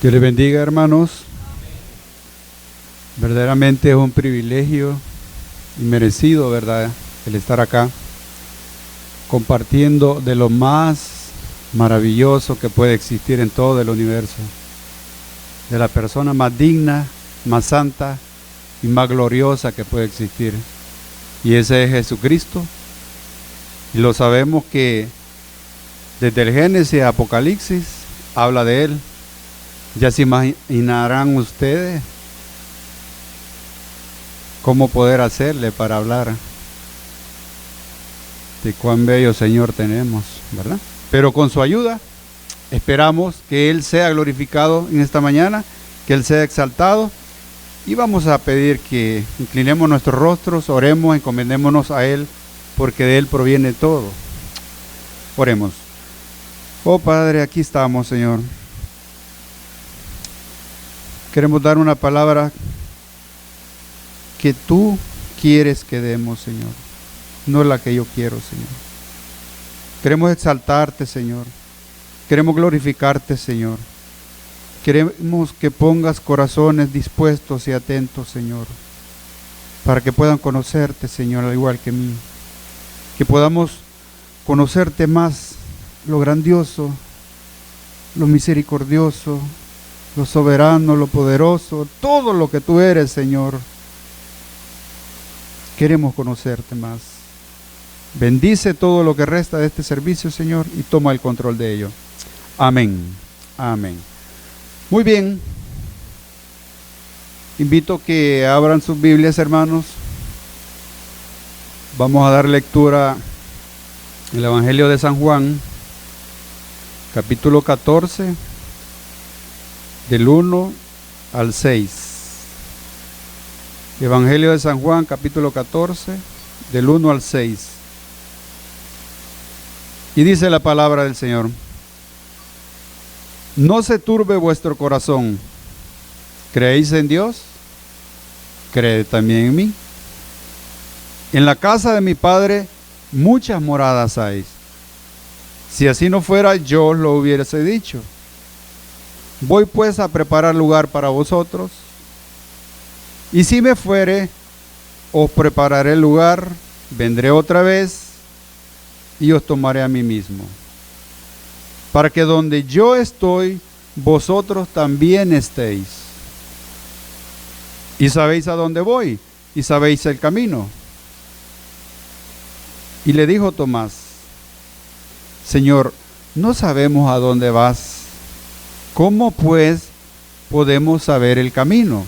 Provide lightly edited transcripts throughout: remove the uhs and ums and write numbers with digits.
Dios les bendiga, hermanos. Verdaderamente es un privilegio y merecido, ¿verdad?, el estar acá compartiendo de lo más maravilloso que puede existir en todo el universo, de la persona más digna, más santa y más gloriosa que puede existir, y ese es Jesucristo. Y lo sabemos que desde el Génesis a Apocalipsis habla de Él. Ya se imaginarán ustedes cómo poder hacerle para hablar de cuán bello Señor tenemos, ¿verdad? Pero con su ayuda esperamos que Él sea glorificado en esta mañana, que Él sea exaltado, y vamos a pedir que inclinemos nuestros rostros, oremos, encomendémonos a Él, porque de Él proviene todo. Oremos. Oh Padre, aquí estamos, Señor. Queremos dar una palabra que tú quieres que demos, Señor, no la que yo quiero, Señor. Queremos exaltarte, Señor. Queremos glorificarte, Señor. Queremos que pongas corazones dispuestos y atentos, Señor, para que puedan conocerte, Señor, al igual que mí. Que podamos conocerte más, lo grandioso, lo misericordioso, lo soberano, lo poderoso, todo lo que tú eres, Señor. Queremos conocerte más. Bendice todo lo que resta de este servicio, Señor, y toma el control de ello. Amén. Amén. Muy bien. Invito que abran sus Biblias, hermanos. Vamos a dar lectura al Evangelio de San Juan, capítulo 14, del 1 al 6. Evangelio de San Juan, capítulo 14, del 1 al 6. Y dice la palabra del Señor: No se turbe vuestro corazón. ¿Creéis en Dios? Creed también en mí. En la casa de mi Padre muchas moradas hay. Si así no fuera, yo os lo hubiese dicho. Voy pues a preparar lugar para vosotros. Y si me fuere, os prepararé el lugar, vendré otra vez y os tomaré a mí mismo, para que donde yo estoy, vosotros también estéis. Y sabéis a dónde voy, y sabéis el camino. Y le dijo Tomás: Señor, no sabemos a dónde vas. ¿Cómo pues podemos saber el camino?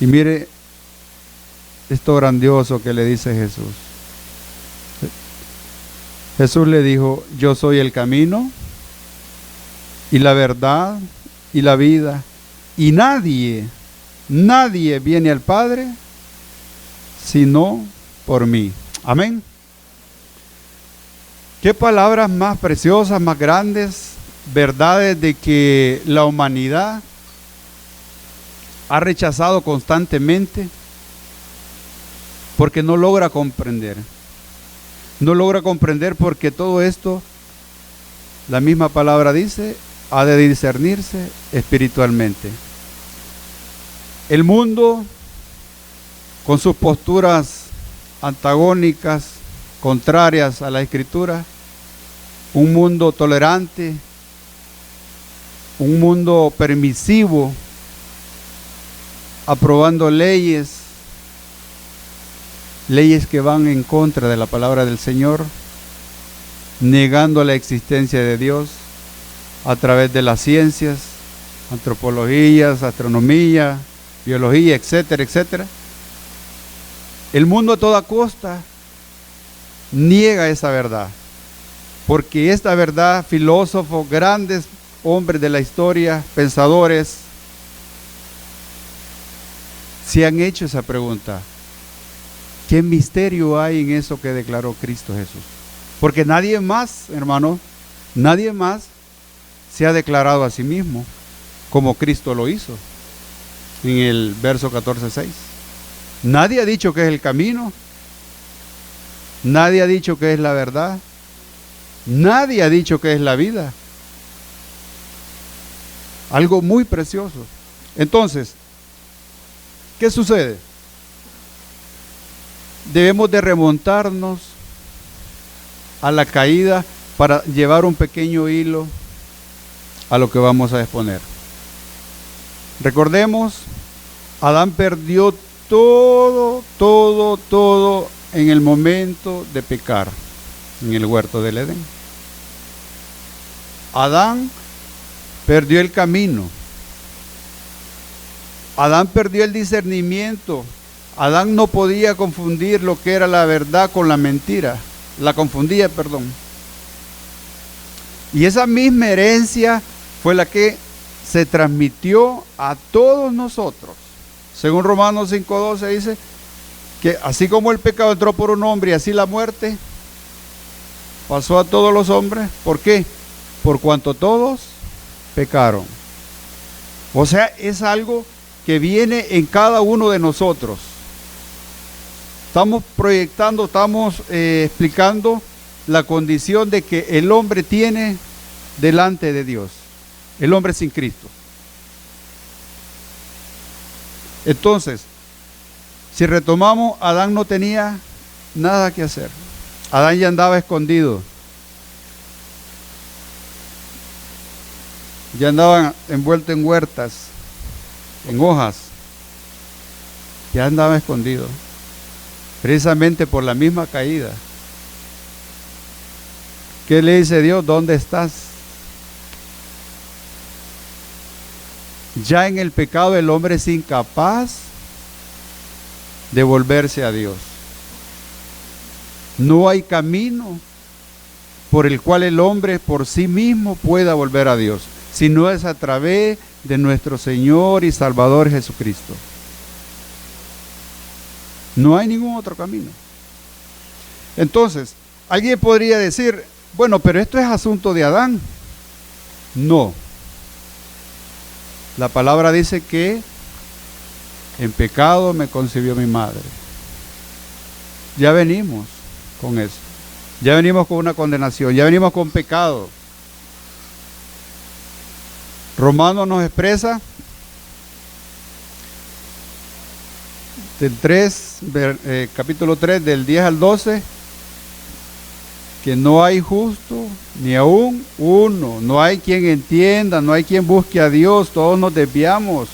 Y mire esto grandioso que le dice Jesús. Jesús le dijo: yo soy el camino y la verdad y la vida, y nadie viene al Padre sino por mí. Amén. Qué palabras más preciosas, más grandes, verdades de que la humanidad ha rechazado constantemente porque no logra comprender. No logra comprender porque todo esto, la misma palabra dice, ha de discernirse espiritualmente. El mundo, con sus posturas antagónicas, contrarias a la Escritura, un mundo tolerante, un mundo permisivo, aprobando leyes que van en contra de la palabra del Señor, negando la existencia de Dios a través de las ciencias, antropologías, astronomía, biología, etcétera, etcétera. El mundo a toda costa niega esa verdad, porque esta verdad, filósofos, grandes hombres de la historia, pensadores, se han hecho esa pregunta: ¿qué misterio hay en eso que declaró Cristo Jesús? Porque nadie más, hermano, nadie más se ha declarado a sí mismo como Cristo lo hizo en el verso 14:6. Nadie ha dicho que es el camino, nadie ha dicho que es la verdad, nadie ha dicho que es la vida. algo muy precioso. Entonces, ¿qué sucede? Debemos de remontarnos a la caída para llevar un pequeño hilo a lo que vamos a exponer. Recordemos, Adán perdió todo en el momento de pecar en el huerto del Edén. Adán perdió el camino. Adán perdió el discernimiento. Adán no podía confundir lo que era la verdad con la mentira. La confundía, perdón. Y esa misma herencia fue la que se transmitió a todos nosotros. Según Romanos 5:12 dice que así como el pecado entró por un hombre y así la muerte pasó a todos los hombres. ¿Por qué? Por cuanto todos pecaron. O sea, es algo que viene en cada uno de nosotros. Estamos proyectando, estamos explicando la condición de que el hombre tiene delante de Dios, el hombre sin Cristo. Entonces, si retomamos, Adán no tenía nada que hacer. Adán ya andaba escondido. Ya andaba envuelto en huertas, en hojas. Ya andaba escondido. Precisamente por la misma caída. ¿Qué le dice Dios? ¿Dónde estás? Ya en el pecado el hombre es incapaz de volverse a Dios. No hay camino por el cual el hombre por sí mismo pueda volver a Dios, sino es a través de nuestro Señor y Salvador Jesucristo. No hay ningún otro camino. Entonces, alguien podría decir, bueno, pero esto es asunto de Adán. No. La palabra dice que en pecado me concibió mi madre. Ya venimos con eso. Ya venimos con una condenación. Ya venimos con pecado. Romanos nos expresa capítulo 3, del 10 al 12, que no hay justo ni aún uno, no hay quien entienda, no hay quien busque a Dios, todos nos desviamos,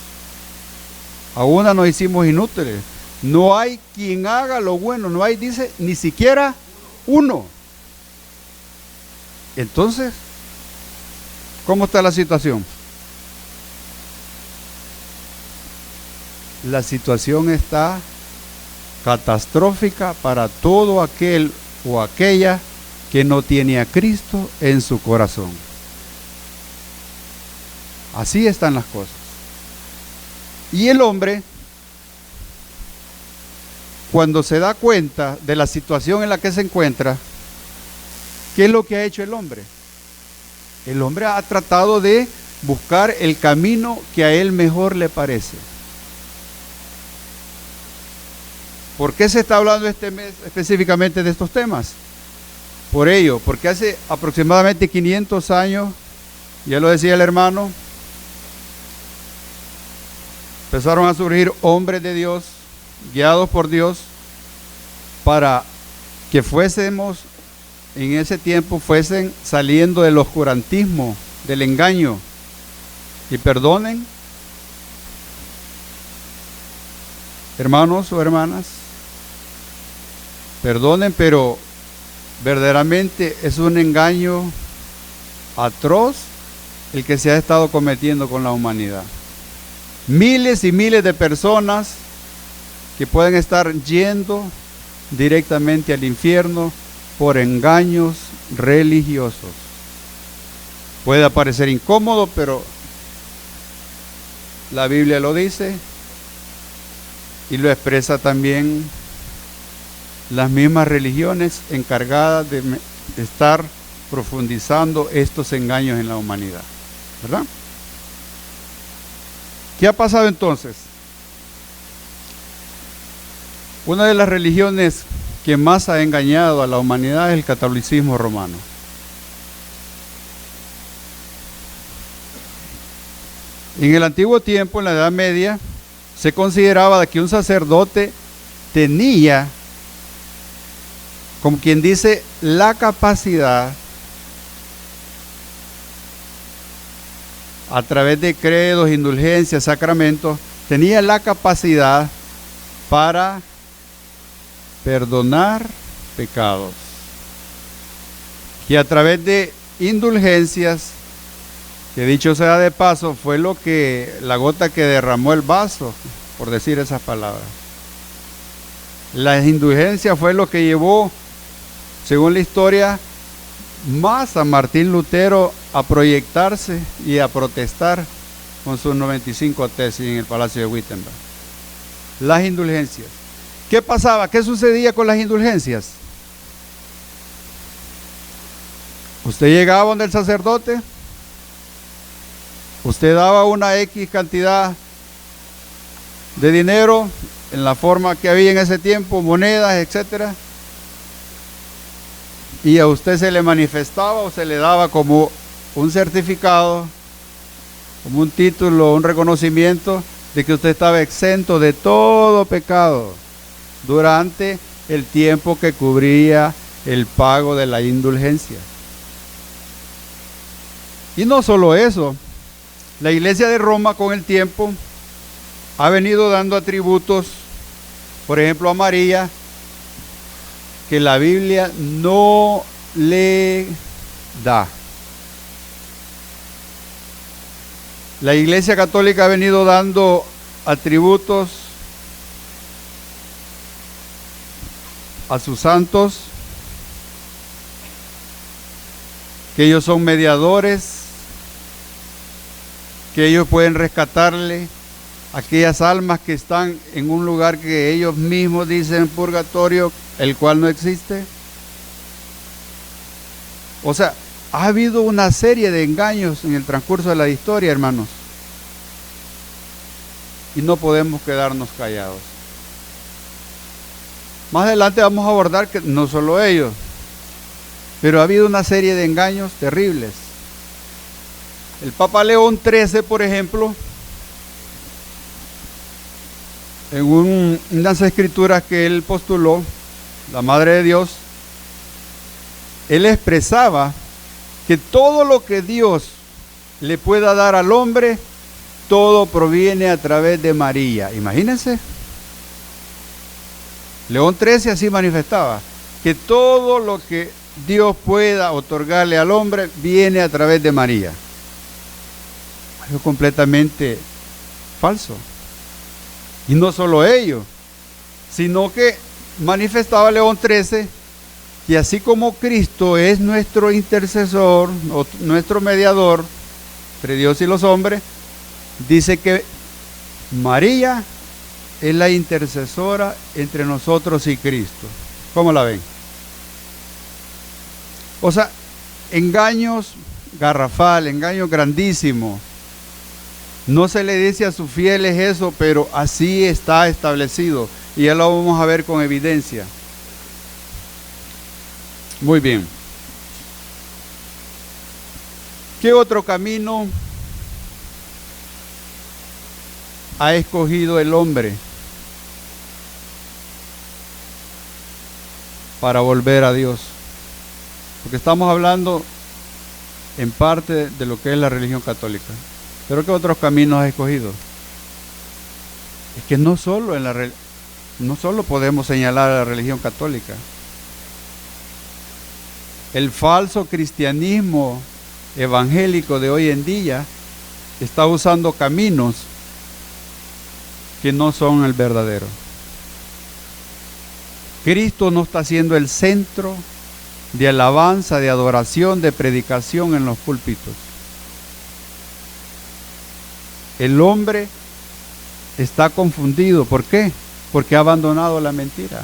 a una nos hicimos inútiles, no hay quien haga lo bueno, no hay, dice, ni siquiera uno. Entonces, ¿cómo está la situación? La situación está catastrófica para todo aquel o aquella que no tiene a Cristo en su corazón. Así están las cosas. Y el hombre, cuando se da cuenta de la situación en la que se encuentra, ¿qué es lo que ha hecho el hombre? El hombre ha tratado de buscar el camino que a él mejor le parece. ¿Por qué se está hablando este mes específicamente de estos temas? Por ello, porque hace aproximadamente 500 años, ya lo decía el hermano, empezaron a surgir hombres de Dios, guiados por Dios, para que fuésemos, en ese tiempo, fuesen saliendo del oscurantismo, del engaño. Y perdonen, hermanos o hermanas, perdonen, pero verdaderamente es un engaño atroz el que se ha estado cometiendo con la humanidad. Miles y miles de personas que pueden estar yendo directamente al infierno por engaños religiosos. Puede parecer incómodo, pero la Biblia lo dice y lo expresa también las mismas religiones encargadas de estar profundizando estos engaños en la humanidad, ¿verdad? ¿Qué ha pasado entonces? Una de las religiones que más ha engañado a la humanidad es el catolicismo romano. En el antiguo tiempo, en la Edad Media, se consideraba que un sacerdote tenía, como quien dice, la capacidad, a través de credos, indulgencias, sacramentos, tenía la capacidad para perdonar pecados. Y a través de indulgencias, que dicho sea de paso, fue la gota que derramó el vaso, por decir esas palabras. Las indulgencias fue lo que llevó, según la historia, más a Martín Lutero a proyectarse y a protestar con sus 95 tesis en el Palacio de Wittenberg. Las indulgencias. ¿Qué pasaba? ¿Qué sucedía con las indulgencias? Usted llegaba donde el sacerdote, usted daba una X cantidad de dinero en la forma que había en ese tiempo, monedas, etcétera, y a usted se le manifestaba o se le daba como un certificado, como un título, un reconocimiento de que usted estaba exento de todo pecado durante el tiempo que cubría el pago de la indulgencia. Y no solo eso, la Iglesia de Roma con el tiempo ha venido dando atributos, por ejemplo a María, que la Biblia no le da. La Iglesia Católica ha venido dando atributos a sus santos, que ellos son mediadores, que ellos pueden rescatarle aquellas almas que están en un lugar que ellos mismos dicen purgatorio, el cual no existe. O sea, ha habido una serie de engaños en el transcurso de la historia, hermanos, y no podemos quedarnos callados. Más adelante vamos a abordar que no solo ellos, pero ha habido una serie de engaños terribles. El Papa León XIII, por ejemplo, en unas escrituras que él postuló, la Madre de Dios, él expresaba que todo lo que Dios le pueda dar al hombre, todo proviene a través de María. Imagínense. León XIII así manifestaba, que todo lo que Dios pueda otorgarle al hombre viene a través de María. Algo completamente falso. Y no solo ello, sino que manifestaba León XIII que así como Cristo es nuestro intercesor, o nuestro mediador entre Dios y los hombres, dice que María es la intercesora entre nosotros y Cristo. ¿Cómo la ven? O sea, engaños garrafal, engaños grandísimos. No se le dice a sus fieles eso, pero así está establecido. Y ya lo vamos a ver con evidencia. Muy bien. ¿Qué otro camino ha escogido el hombre para volver a Dios? Porque estamos hablando en parte de lo que es la religión católica. ¿Pero qué otros caminos ha escogido? Es que no solo podemos señalar a la religión católica. El falso cristianismo evangélico de hoy en día está usando caminos que no son el verdadero. Cristo no está siendo el centro de alabanza, de adoración, de predicación en los púlpitos. El hombre está confundido. ¿Por qué? Porque ha abandonado la mentira.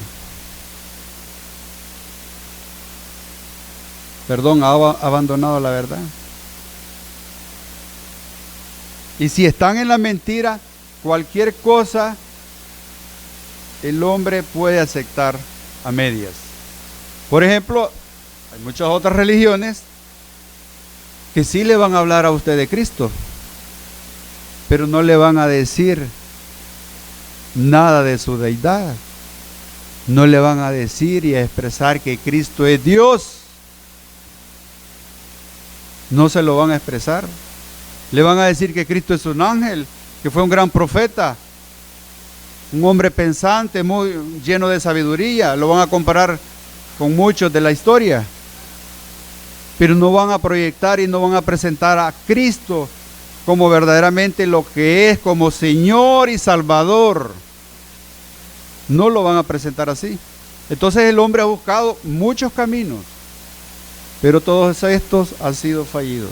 Perdón, ha abandonado la verdad. Y si están en la mentira, cualquier cosa el hombre puede aceptar a medias. Por ejemplo, hay muchas otras religiones que sí le van a hablar a usted de Cristo. pero no le van a decir nada de su deidad. No le van a decir y a expresar que Cristo es Dios. No se lo van a expresar. Le van a decir que Cristo es un ángel, que fue un gran profeta, un hombre pensante, muy lleno de sabiduría. Lo van a comparar con muchos de la historia, pero no van a proyectar y no van a presentar a Cristo como verdaderamente lo que es, como Señor y Salvador. No lo van a presentar así. Entonces el hombre ha buscado muchos caminos, pero todos estos han sido fallidos.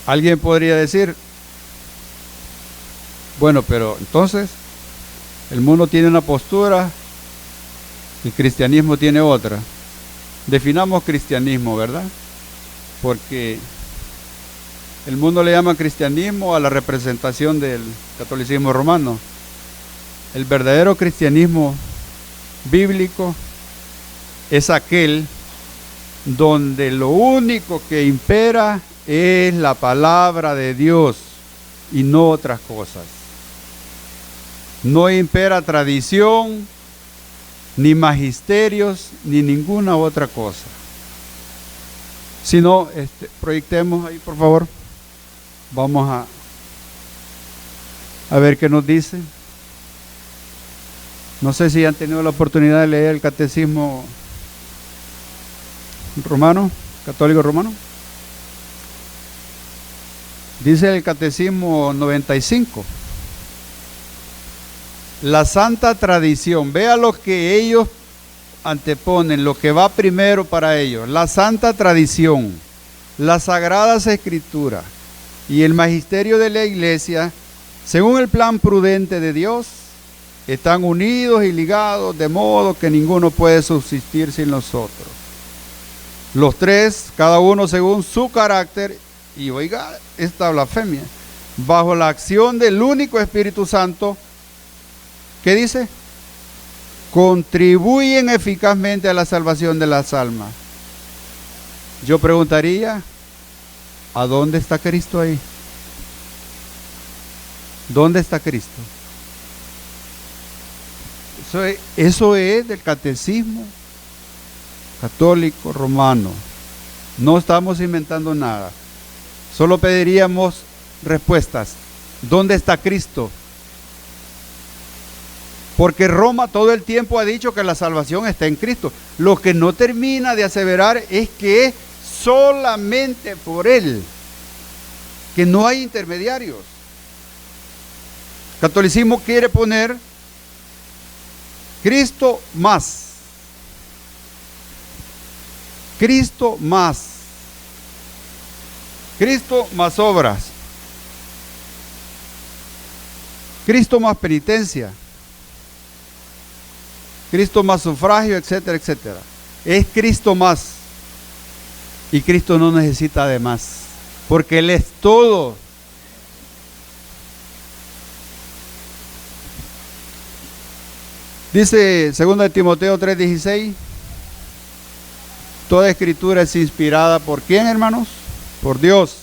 Alguien podría decir, bueno, pero entonces el mundo tiene una postura, el cristianismo tiene otra. Definamos cristianismo, ¿verdad? Porque el mundo le llama cristianismo a la representación del catolicismo romano. El verdadero cristianismo bíblico es aquel donde lo único que impera es la palabra de Dios y no otras cosas. No impera tradición, ni magisterios, ni ninguna otra cosa. Si no, proyectemos ahí, por favor. Vamos a ver qué nos dice. No sé si han tenido la oportunidad de leer el catecismo romano, católico romano. Dice el catecismo 95. La santa tradición, vea lo que ellos anteponen, lo que va primero para ellos. La santa tradición, las sagradas escrituras y el magisterio de la iglesia, según el plan prudente de Dios, están unidos y ligados de modo que ninguno puede subsistir sin los otros. Los tres, cada uno según su carácter, y oiga esta blasfemia, bajo la acción del único Espíritu Santo, ¿qué dice? Contribuyen eficazmente a la salvación de las almas. Yo preguntaría, ¿a dónde está Cristo ahí? ¿Dónde está Cristo? Eso es del catecismo católico romano. No estamos inventando nada. Solo pediríamos respuestas. ¿Dónde está Cristo? Porque Roma todo el tiempo ha dicho que la salvación está en Cristo. Lo que no termina de aseverar es que es solamente por Él, que no hay intermediarios. El catolicismo quiere poner Cristo más. Cristo más. Cristo más obras. Cristo más penitencia. Cristo más sufragio, etcétera, etcétera. Es Cristo más. Y Cristo no necesita de más, porque Él es todo. Dice 2 Timoteo 3:16, toda escritura es inspirada ¿por quién, hermanos? Por Dios,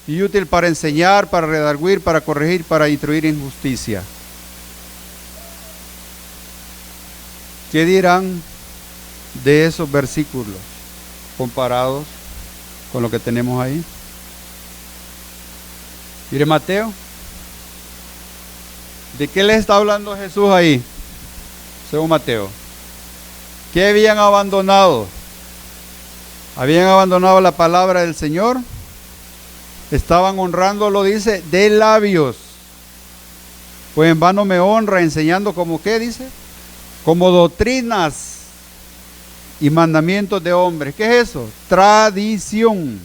y útil para enseñar, para redarguir, para corregir, para instruir en justicia. ¿Qué dirán de esos versículos comparados con lo que tenemos ahí? Mire Mateo, ¿de qué les está hablando Jesús ahí? Según Mateo, ¿qué habían abandonado? Habían abandonado la palabra del Señor, estaban honrándolo, dice, de labios, pues en vano me honra, enseñando como ¿qué dice? Como doctrinas y mandamientos de hombres. ¿Qué es eso? Tradición.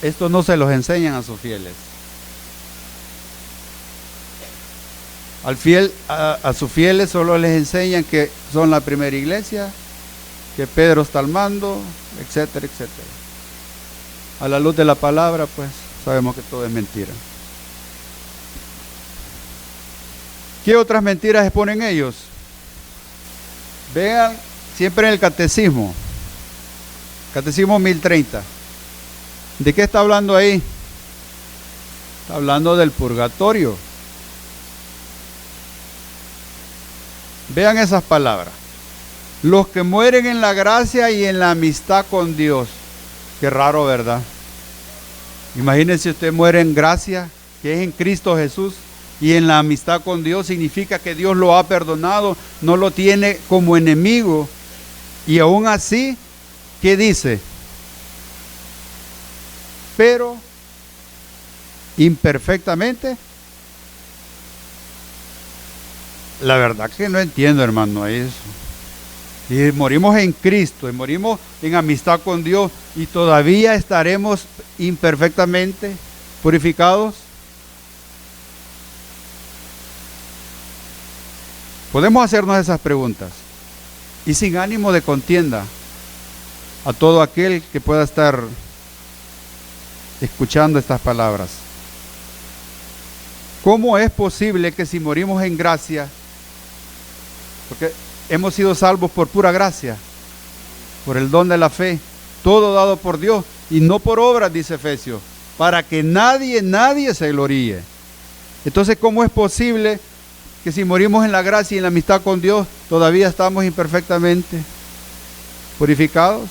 Esto no se los enseñan a sus fieles. A sus fieles solo les enseñan que son la primera iglesia, que Pedro está al mando, etcétera, etcétera. A la luz de la palabra, pues, sabemos que todo es mentira. ¿Qué otras mentiras exponen ellos? Vean siempre en el catecismo, catecismo 1030. ¿De qué está hablando ahí? Está hablando del purgatorio. Vean esas palabras. Los que mueren en la gracia y en la amistad con Dios. Qué raro, ¿verdad? Imagínense, usted muere en gracia, que es en Cristo Jesús, y en la amistad con Dios significa que Dios lo ha perdonado, no lo tiene como enemigo. Y aún así, ¿qué dice? Pero imperfectamente. La verdad que no entiendo, hermano, eso. Y morimos en Cristo, y morimos en amistad con Dios, y todavía estaremos imperfectamente purificados. Podemos hacernos esas preguntas, y sin ánimo de contienda a todo aquel que pueda estar escuchando estas palabras. ¿Cómo es posible que si morimos en gracia, porque hemos sido salvos por pura gracia, por el don de la fe, todo dado por Dios y no por obras, dice Efesios, para que nadie se gloríe? Entonces, ¿cómo es posible que si morimos en la gracia y en la amistad con Dios, todavía estamos imperfectamente purificados?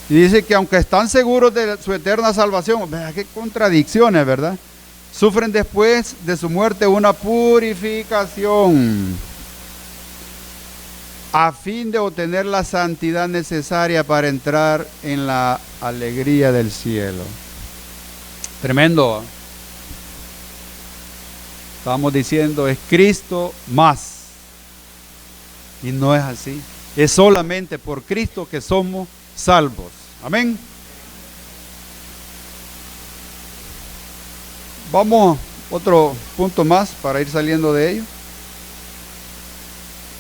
Y dice que aunque están seguros de su eterna salvación, vea qué contradicciones, ¿verdad? Sufren después de su muerte una purificación a fin de obtener la santidad necesaria para entrar en la alegría del cielo. Tremendo. Estábamos diciendo, es Cristo más. Y no es así. Es solamente por Cristo que somos salvos. Amén. Vamos otro punto más para ir saliendo de ello.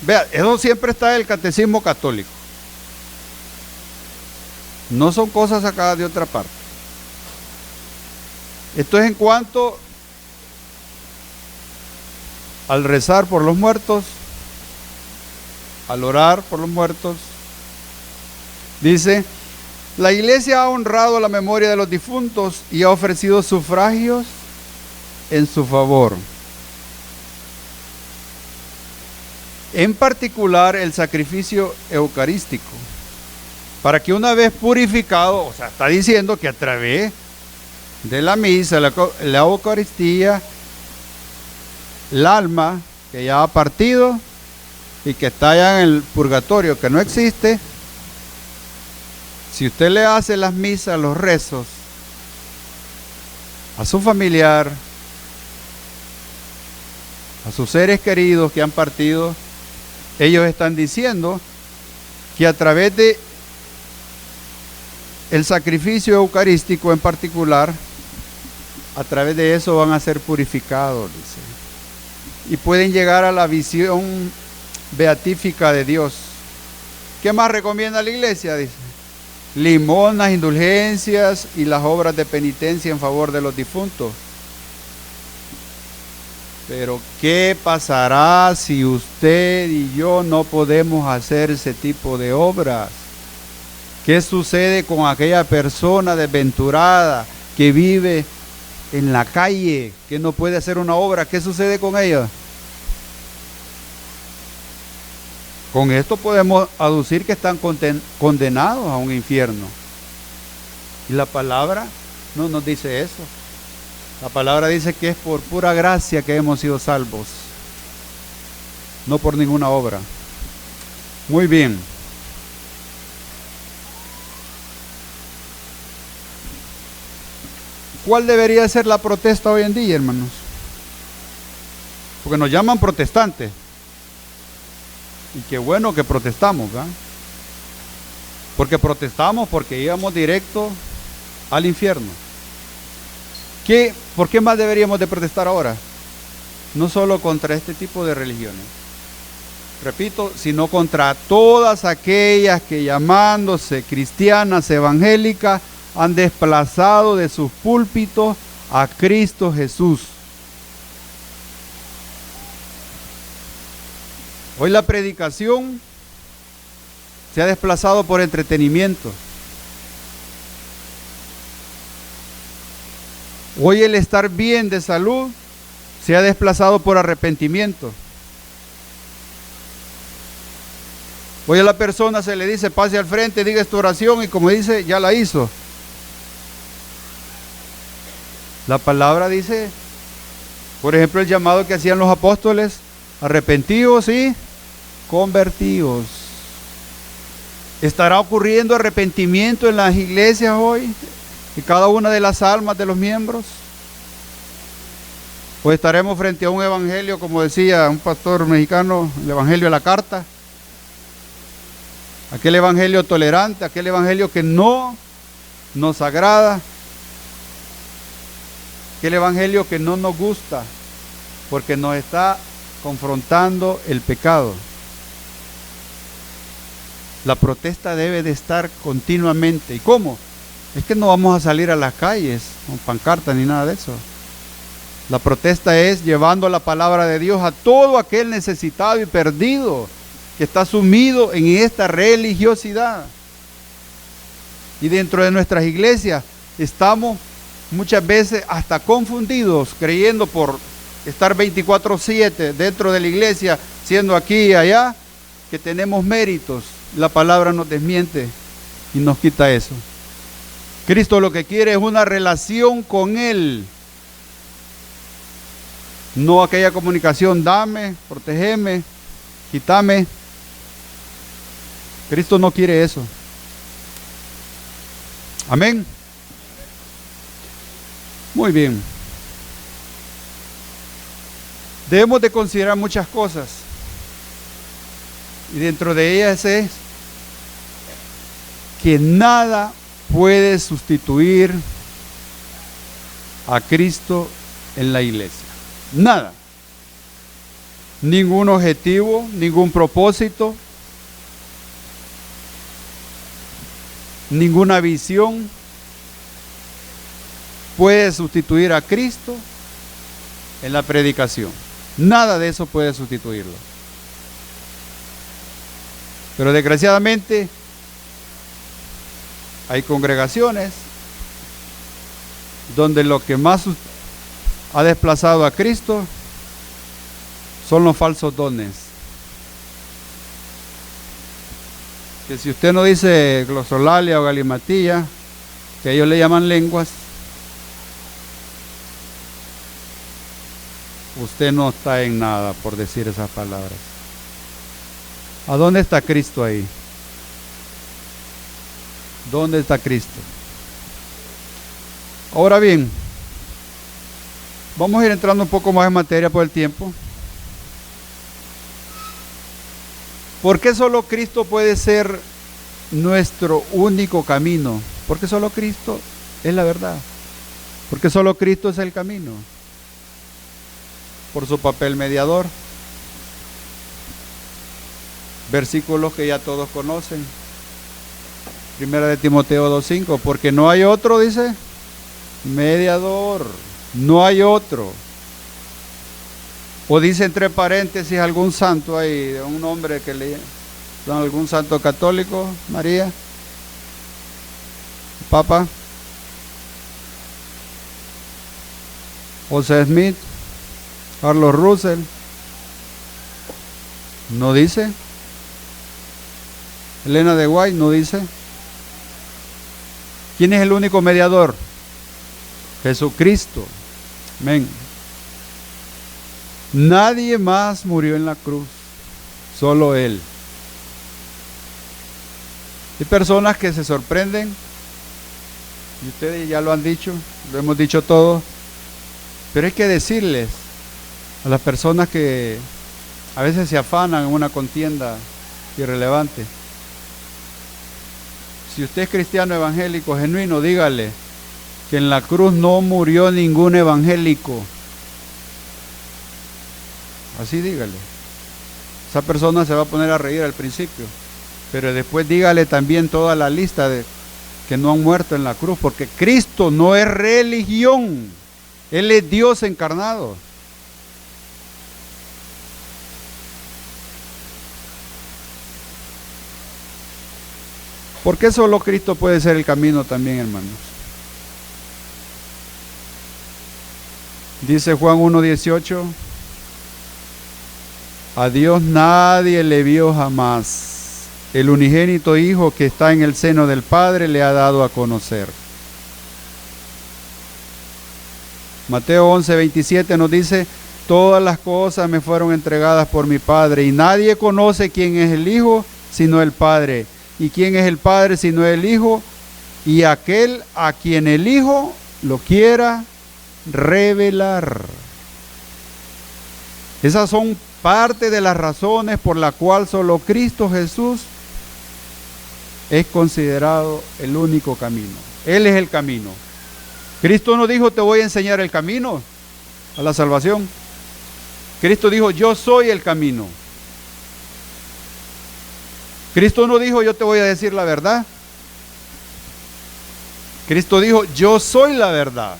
Vea, eso siempre está en el catecismo católico. No son cosas sacadas de otra parte. Esto es en cuanto al rezar por los muertos, al orar por los muertos. Dice, la Iglesia ha honrado la memoria de los difuntos y ha ofrecido sufragios en su favor. En particular el sacrificio eucarístico, para que una vez purificado, o sea, está diciendo que a través de la misa, la Eucaristía, el alma que ya ha partido y que está allá en el purgatorio, que no existe, si usted le hace las misas, los rezos a su familiar, a sus seres queridos que han partido, ellos están diciendo que a través de el sacrificio eucarístico en particular, a través de eso van a ser purificados, dice, y pueden llegar a la visión beatífica de Dios. ¿Qué más recomienda la Iglesia? Dice, limonas, indulgencias y las obras de penitencia en favor de los difuntos. Pero ¿qué pasará si usted y yo no podemos hacer ese tipo de obras? ¿Qué sucede con aquella persona desventurada que vive en la calle, que no puede hacer una obra? ¿Qué sucede con ella? Con esto podemos aducir que están condenados a un infierno. Y la palabra no nos dice eso. La palabra dice que es por pura gracia que hemos sido salvos, no por ninguna obra. Muy bien. ¿Cuál debería ser la protesta hoy en día, hermanos? Porque nos llaman protestantes. Y qué bueno que protestamos, ¿verdad? Porque protestamos porque íbamos directo al infierno. ¿Por qué más deberíamos de protestar ahora? No solo contra este tipo de religiones, repito, sino contra todas aquellas que llamándose cristianas evangélicas han desplazado de sus púlpitos a Cristo Jesús. Hoy la predicación se ha desplazado por entretenimiento. Hoy el estar bien de salud se ha desplazado por arrepentimiento. Hoy a la persona se le dice, pase al frente, diga esta oración, y como dice, ya la hizo. La palabra dice, por ejemplo, el llamado que hacían los apóstoles, arrepentidos y convertidos. ¿Estará ocurriendo arrepentimiento en las iglesias hoy? ¿En cada una de las almas de los miembros? ¿O estaremos frente a un evangelio, como decía un pastor mexicano, el evangelio de la carta? Aquel evangelio tolerante, aquel evangelio que no nos agrada, aquel evangelio que no nos gusta, porque nos está confrontando el pecado. La protesta debe de estar continuamente. ¿Y cómo? Es que no vamos a salir a las calles con pancartas ni nada de eso. La protesta es llevando la palabra de Dios a todo aquel necesitado y perdido que está sumido en esta religiosidad. Y dentro de nuestras iglesias estamos muchas veces hasta confundidos, creyendo por estar 24/7 dentro de la iglesia, siendo aquí y allá, que tenemos méritos. La palabra nos desmiente y nos quita eso. Cristo lo que quiere es una relación con Él. No aquella comunicación, dame, protégeme, quítame. Cristo no quiere eso. Amén. Muy bien. Debemos de considerar muchas cosas. Y dentro de ellas es que nada puede sustituir a Cristo en la iglesia. Nada. Ningún objetivo, ningún propósito, ninguna visión puede sustituir a Cristo en la predicación. Nada de eso puede sustituirlo. Pero desgraciadamente hay congregaciones donde lo que más ha desplazado a Cristo son los falsos dones. Que si usted no dice glosolalia o galimatía, que ellos le llaman lenguas, usted no está en nada por decir esas palabras. ¿A dónde está Cristo ahí? ¿Dónde está Cristo? Ahora bien, vamos a ir entrando un poco más en materia por el tiempo. ¿Por qué solo Cristo puede ser nuestro único camino? Porque solo Cristo es la verdad. Porque solo Cristo es el camino. Por su papel mediador. Versículos que ya todos conocen. Primera de Timoteo 2:5. Porque no hay otro, dice, mediador. No hay otro. O dice entre paréntesis algún santo ahí, un nombre que le dan, algún santo católico, María, Papa, José Smith, Carlos Russell. No dice. Elena de White no dice. ¿Quién es el único mediador? Jesucristo. Amén. Nadie más murió en la cruz, solo Él. Hay personas que se sorprenden, y ustedes ya lo han dicho, lo hemos dicho todos, pero hay que decirles a las personas que a veces se afanan en una contienda irrelevante. Si usted es cristiano evangélico genuino, dígale que en la cruz no murió ningún evangélico. Así dígale. Esa persona se va a poner a reír al principio, pero después dígale también toda la lista de que no han muerto en la cruz, porque Cristo no es religión, Él es Dios encarnado. ¿Por qué solo Cristo puede ser el camino también, hermanos? Dice Juan 1:18, a Dios nadie le vio jamás. El unigénito Hijo que está en el seno del Padre le ha dado a conocer. Mateo 11:27 nos dice, todas las cosas me fueron entregadas por mi Padre, y nadie conoce quién es el Hijo sino el Padre, y quién es el Padre sino el Hijo, y aquel a quien el Hijo lo quiera revelar. Esas son parte de las razones por la cual solo Cristo Jesús es considerado el único camino. Él es el camino. Cristo no dijo, te voy a enseñar el camino a la salvación. Cristo dijo, yo soy el camino. Cristo no dijo, yo te voy a decir la verdad. Cristo dijo, yo soy la verdad.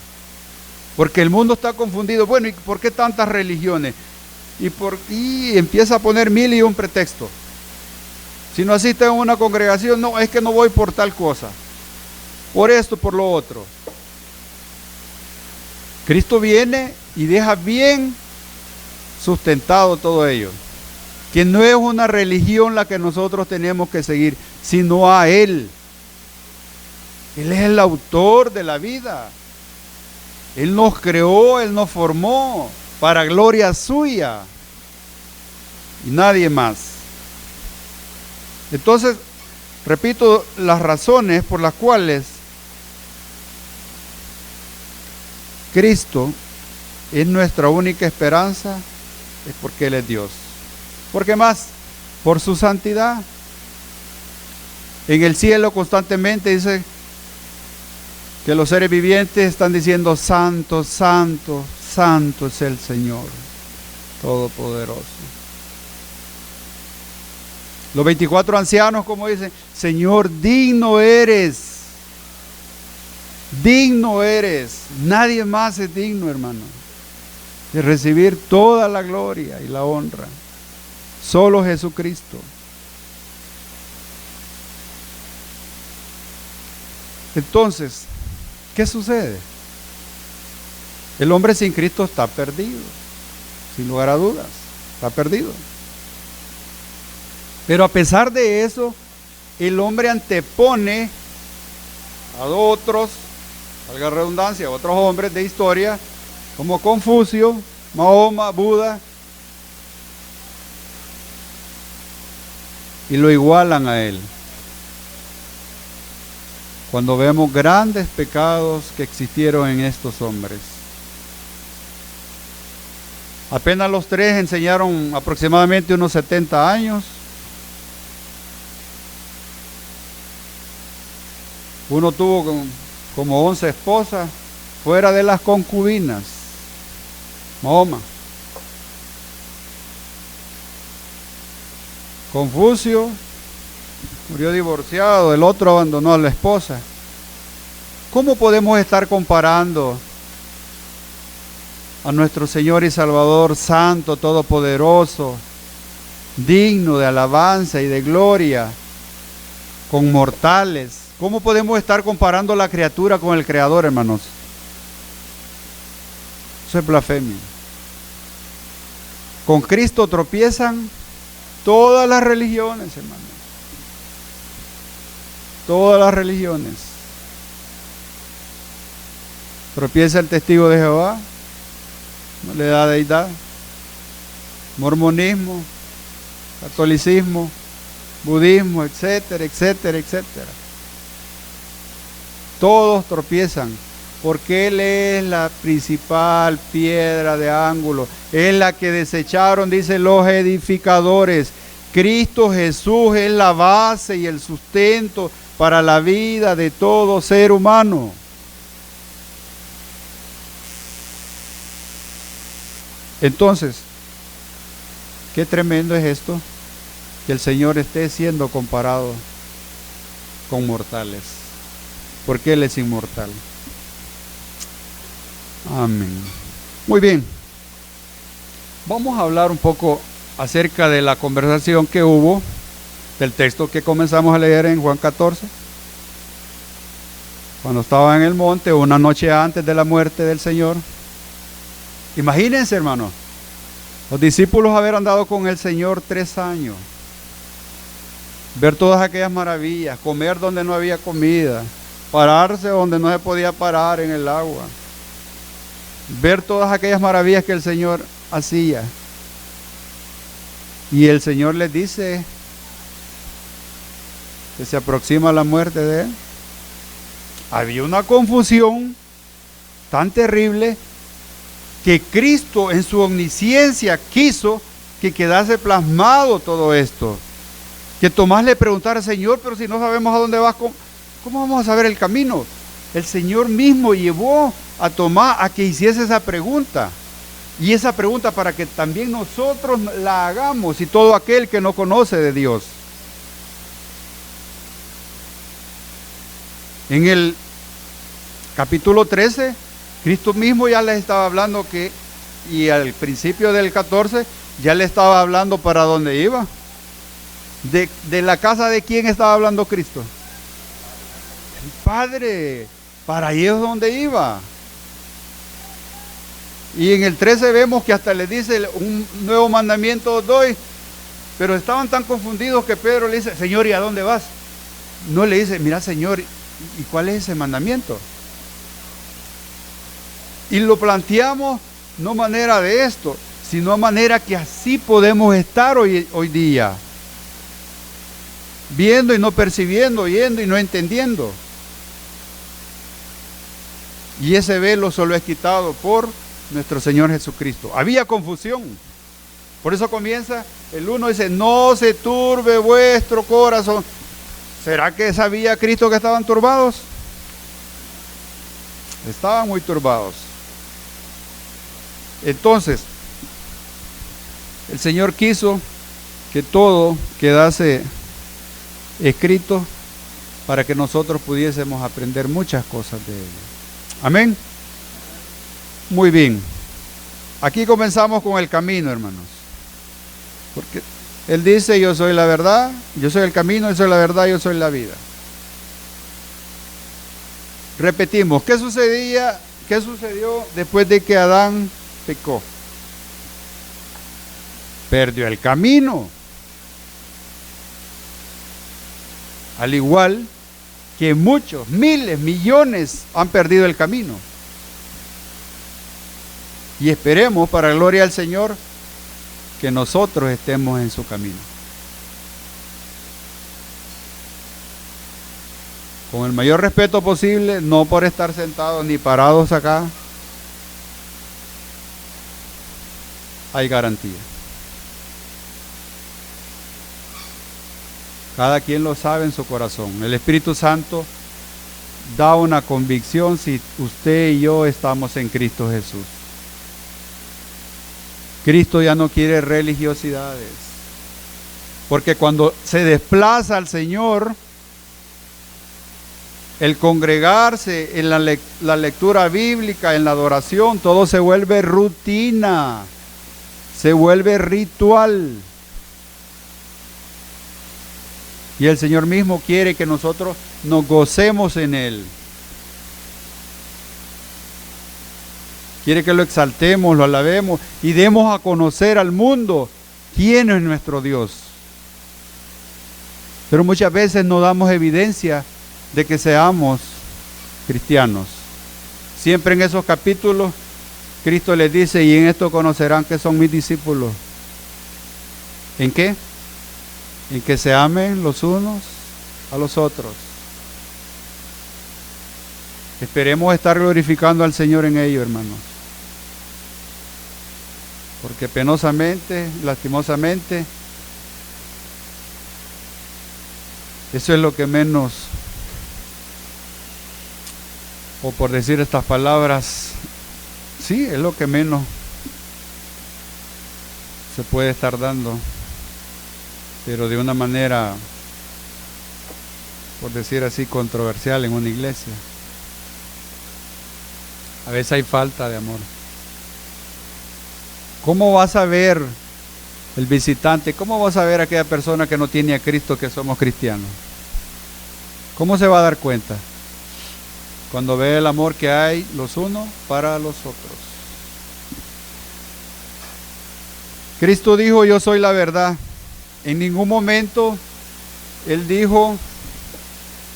Porque el mundo está confundido. Bueno, ¿y por qué tantas religiones? Y empieza a poner 1001 pretextos. Si no asiste a una congregación, no, es que no voy por tal cosa. Por esto, por lo otro. Cristo viene y deja bien sustentado todo ello. Que no es una religión la que nosotros tenemos que seguir, sino a Él. Él es el autor de la vida. Él nos creó, Él nos formó para gloria suya y nadie más. Entonces, repito las razones por las cuales Cristo es nuestra única esperanza, es porque Él es Dios. ¿Por qué más? Por su santidad. En el cielo constantemente dice que los seres vivientes están diciendo, santo, santo, santo es el Señor Todopoderoso. Los 24 ancianos, como dicen, Señor, digno eres. Digno eres. Nadie más es digno, hermano, de recibir toda la gloria y la honra. Solo Jesucristo. Entonces, ¿qué sucede? El hombre sin Cristo está perdido, sin lugar a dudas, está perdido. Pero a pesar de eso, el hombre antepone a otros, valga la redundancia, a otros hombres de historia, como Confucio, Mahoma, Buda, y lo igualan a él. Cuando vemos grandes pecados que existieron en estos hombres. Apenas los tres enseñaron aproximadamente unos 70 años. Uno tuvo como 11 esposas, fuera de las concubinas. Mahoma. Confucio murió divorciado, el otro abandonó a la esposa. ¿Cómo podemos estar comparando a nuestro Señor y Salvador Santo, Todopoderoso, digno de alabanza y de gloria, con mortales? ¿Cómo podemos estar comparando la criatura con el Creador, hermanos? Eso es blasfemia. Con Cristo tropiezan todas las religiones, hermanos. Todas las religiones. Tropieza el testigo de Jehová, no le da deidad. Mormonismo, catolicismo, budismo, etcétera, etcétera, etcétera. Todos tropiezan, porque Él es la principal piedra de ángulo, es la que desecharon, dicen los edificadores. Cristo Jesús es la base y el sustento para la vida de todo ser humano. Entonces, qué tremendo es esto, que el Señor esté siendo comparado con mortales, porque Él es inmortal. Amén. Muy bien, vamos a hablar un poco acerca de la conversación que hubo del texto que comenzamos a leer en Juan 14. Cuando estaba en el monte, una noche antes de la muerte del Señor. Imagínense, hermano, los discípulos haber andado con el Señor 3 años, ver todas aquellas maravillas, comer donde no había comida, pararse donde no se podía parar en el agua, ver todas aquellas maravillas que el Señor hacía. Y el Señor les dice que se aproxima la muerte de Él. Había una confusión tan terrible que Cristo en su omnisciencia quiso que quedase plasmado todo esto. Que Tomás le preguntara: Señor, pero si no sabemos a dónde vas, ¿cómo vamos a saber el camino? El Señor mismo llevó a Tomás a que hiciese esa pregunta. Y esa pregunta para que también nosotros la hagamos, y todo aquel que no conoce de Dios. En el capítulo 13, Cristo mismo ya les estaba hablando y al principio del 14, ya le estaba hablando para dónde iba. ¿De la casa de quién estaba hablando Cristo? El Padre. Para ahí es donde iba. Y en el 13 vemos que hasta le dice: un nuevo mandamiento os doy. Pero estaban tan confundidos que Pedro le dice: Señor, ¿y a dónde vas? No le dice: mira, Señor, ¿y cuál es ese mandamiento? Y lo planteamos no manera de esto, sino a manera que así podemos estar hoy día. Viendo y no percibiendo, oyendo y no entendiendo. Y ese velo solo es quitado por nuestro Señor Jesucristo. Había confusión. Por eso comienza el 1, dice: no se turbe vuestro corazón. ¿Será que sabía Cristo que estaban turbados? Estaban muy turbados. Entonces, el Señor quiso que todo quedase escrito para que nosotros pudiésemos aprender muchas cosas de Él. Amén. Muy bien. Aquí comenzamos con el camino, hermanos. Porque Él dice: yo soy la verdad, yo soy el camino, yo soy la verdad, yo soy la vida. Repetimos, ¿qué sucedió después de que Adán pecó? Perdió el camino. Al igual que muchos, miles, millones han perdido el camino. Y esperemos, para la gloria del Señor, que nosotros estemos en su camino. Con el mayor respeto posible, no por estar sentados ni parados acá, hay garantía. Cada quien lo sabe en su corazón. El Espíritu Santo da una convicción si usted y yo estamos en Cristo Jesús. Cristo ya no quiere religiosidades. Porque cuando se desplaza al Señor, el congregarse en la lectura bíblica, en la adoración, todo se vuelve rutina, se vuelve ritual. Y el Señor mismo quiere que nosotros nos gocemos en Él. Quiere que lo exaltemos, lo alabemos y demos a conocer al mundo quién es nuestro Dios. Pero muchas veces no damos evidencia de que seamos cristianos. Siempre en esos capítulos Cristo les dice: y en esto conocerán que son mis discípulos. ¿En qué? En que se amen los unos a los otros. Esperemos estar glorificando al Señor en ello, hermanos. Porque penosamente, lastimosamente, eso es lo que menos, o por decir estas palabras, sí, es lo que menos se puede estar dando, pero de una manera, por decir así, controversial en una iglesia. A veces hay falta de amor. ¿Cómo vas a ver El visitante, ¿cómo va a saber aquella persona que no tiene a Cristo que somos cristianos? ¿Cómo se va a dar cuenta? Cuando ve el amor que hay los unos para los otros. Cristo dijo, yo soy la verdad. En ningún momento Él dijo,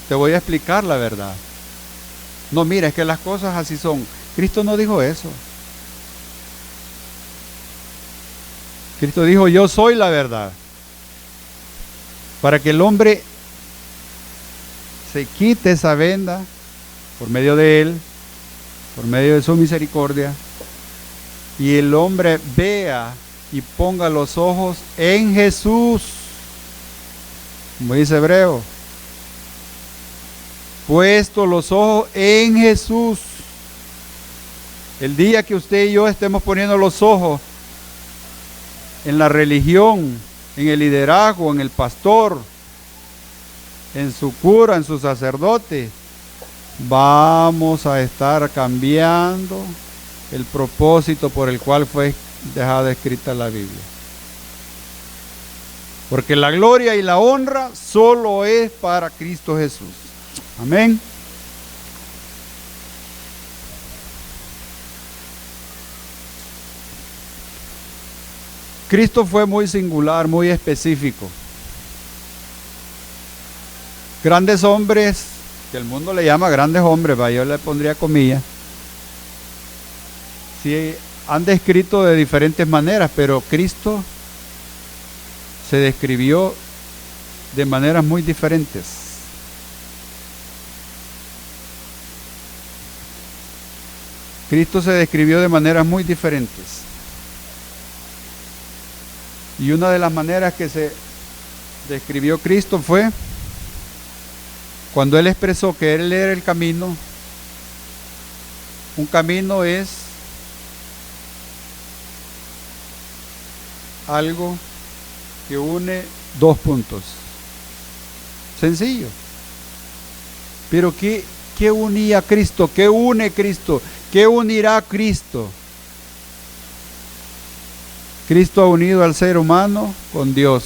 te voy a explicar la verdad. No, mira, es que las cosas así son. Cristo no dijo eso. Cristo dijo, yo soy la verdad. Para que el hombre se quite esa venda por medio de Él, por medio de su misericordia, y el hombre vea y ponga los ojos en Jesús, como dice Hebreo, puesto los ojos en Jesús. El día que usted y yo estemos poniendo los ojos en la religión, en el liderazgo, en el pastor, en su cura, en su sacerdote, vamos a estar cambiando el propósito por el cual fue dejada escrita la Biblia. Porque la gloria y la honra solo es para Cristo Jesús. Amén. Cristo fue muy singular, muy específico. Grandes hombres, que el mundo le llama grandes hombres, yo le pondría comillas, sí, han descrito de diferentes maneras, pero Cristo se describió de maneras muy diferentes. Cristo se describió de maneras muy diferentes. Y una de las maneras que se describió Cristo fue cuando Él expresó que Él era el camino. Un camino es algo que une dos puntos. Sencillo. Pero ¿qué unía a Cristo? ¿Qué une Cristo? ¿Qué unirá a Cristo? Cristo ha unido al ser humano con Dios.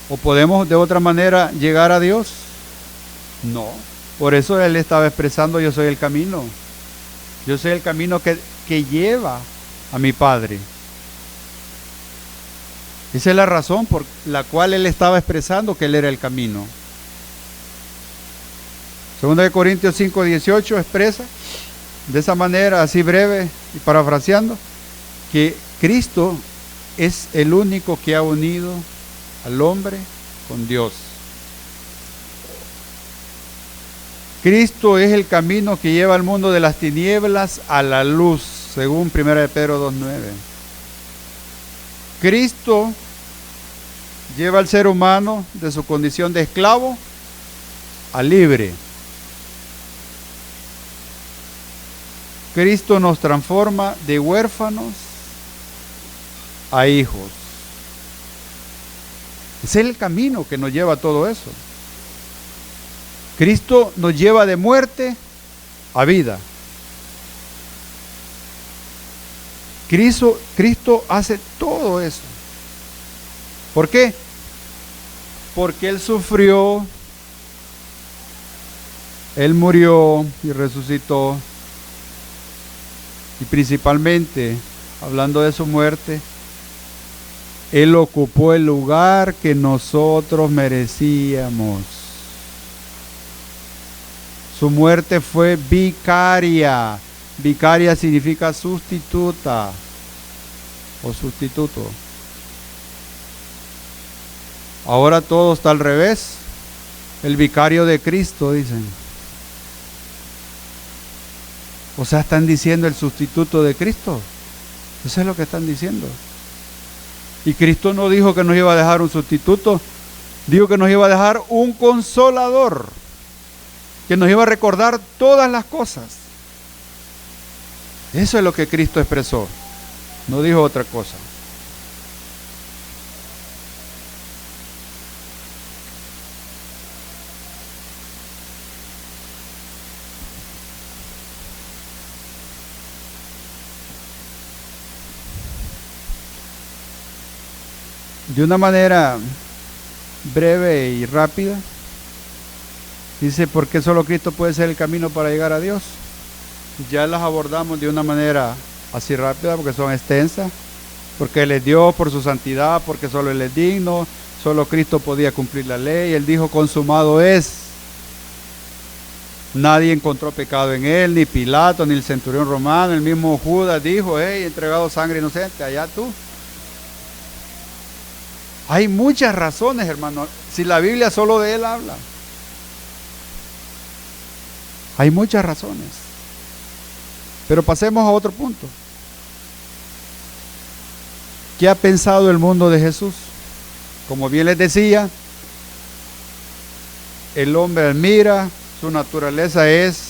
¿O podemos de otra manera llegar a Dios? No. Por eso Él estaba expresando, yo soy el camino. Yo soy el camino que lleva a mi Padre. Esa es la razón por la cual Él estaba expresando que Él era el camino. 2 Corintios 5:18 expresa de esa manera, así breve y parafraseando, que Cristo es el único que ha unido al hombre con Dios. Cristo es el camino que lleva al mundo de las tinieblas a la luz, según 1 Pedro 2:9. Cristo lleva al ser humano de su condición de esclavo a libre. Cristo nos transforma de huérfanos a hijos. Es el camino que nos lleva a todo eso. Cristo nos lleva de muerte a vida. Cristo hace todo eso. ¿Por qué? Porque Él sufrió, Él murió y resucitó. Y principalmente, hablando de su muerte, Él ocupó el lugar que nosotros merecíamos. Su muerte fue vicaria. Vicaria significa sustituta o sustituto. Ahora todo está al revés. El vicario de Cristo, dicen. O sea, están diciendo el sustituto de Cristo. Eso es lo que están diciendo. Y Cristo no dijo que nos iba a dejar un sustituto, dijo que nos iba a dejar un consolador, que nos iba a recordar todas las cosas. Eso es lo que Cristo expresó, no dijo otra cosa. de una manera breve y rápida. Dice, ¿por qué solo Cristo puede ser el camino para llegar a Dios? Ya las abordamos de una manera así rápida porque son extensas. Porque Él es Dios por su santidad, porque solo Él es digno, solo Cristo podía cumplir la ley. Él dijo, consumado es. Nadie encontró pecado en Él, ni Pilato, ni el centurión romano. El mismo Judas dijo, hey, he entregado sangre inocente, allá tú. Hay muchas razones, hermano. Si la Biblia solo de Él habla. Hay muchas razones. Pero pasemos a otro punto. ¿Qué ha pensado el mundo de Jesús? Como bien les decía, el hombre admira, su naturaleza es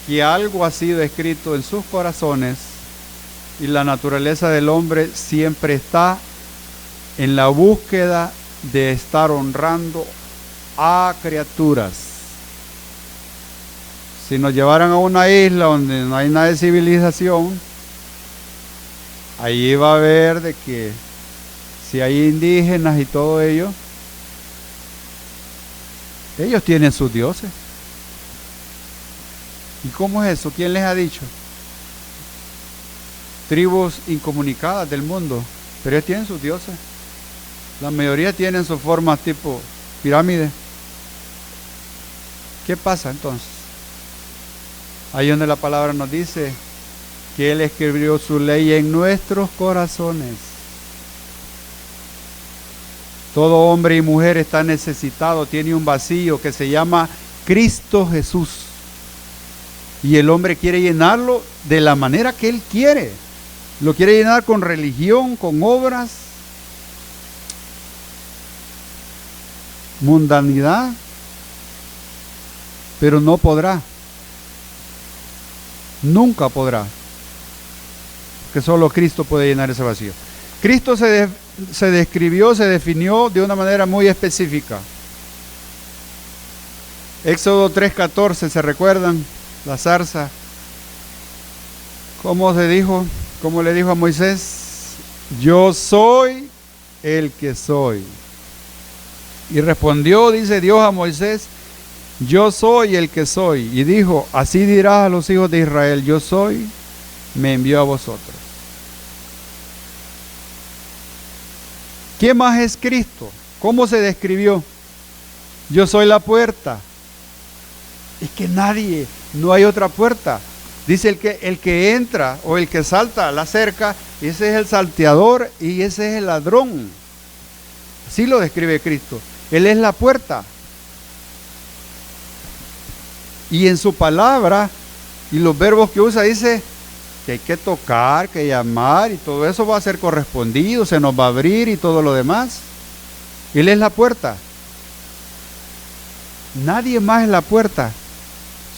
que algo ha sido escrito en sus corazones y la naturaleza del hombre siempre está en la búsqueda de estar honrando a criaturas. Si nos llevaran a una isla donde no hay nada de civilización, allí va a ver de que si hay indígenas y todo ello, ellos tienen sus dioses. ¿Y cómo es eso? ¿Quién les ha dicho? Tribus incomunicadas del mundo, pero ellos tienen sus dioses. La mayoría tienen sus formas tipo pirámide. ¿Qué pasa entonces? Ahí donde la palabra nos dice que Él escribió su ley en nuestros corazones. Todo hombre y mujer está necesitado, tiene un vacío que se llama Cristo Jesús. Y el hombre quiere llenarlo de la manera que él quiere. Lo quiere llenar con religión, con obras, mundanidad, pero no podrá. Nunca podrá. Que solo Cristo puede llenar ese vacío. Cristo se describió, se definió de una manera muy específica. Éxodo 3:14, ¿se recuerdan? La zarza. ¿Cómo se dijo? ¿Cómo le dijo a Moisés? Yo soy el que soy. Y respondió, dice Dios a Moisés, yo soy el que soy. Y dijo, así dirás a los hijos de Israel, yo soy, me envió a vosotros. ¿Quién más es Cristo? ¿Cómo se describió? Yo soy la puerta. Es que nadie, no hay otra puerta. Dice el que entra o el que salta a la cerca, ese es el salteador y ese es el ladrón. Así lo describe Cristo. Él es la puerta. Y en su palabra y los verbos que usa dice que hay que tocar, que llamar y todo eso va a ser correspondido, se nos va a abrir y todo lo demás. Él es la puerta. Nadie más es la puerta,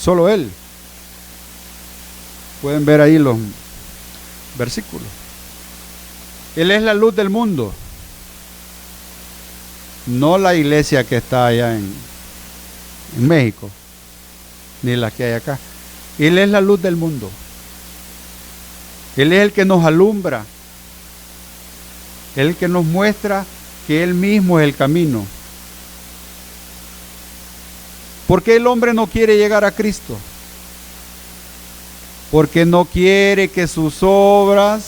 solo Él. Pueden ver ahí los versículos. Él es la luz del mundo. No la iglesia que está allá en México, ni la que hay acá. Él es la luz del mundo. Él es el que nos alumbra. Él es el que nos muestra que Él mismo es el camino. ¿Por qué el hombre no quiere llegar a Cristo? Porque no quiere que sus obras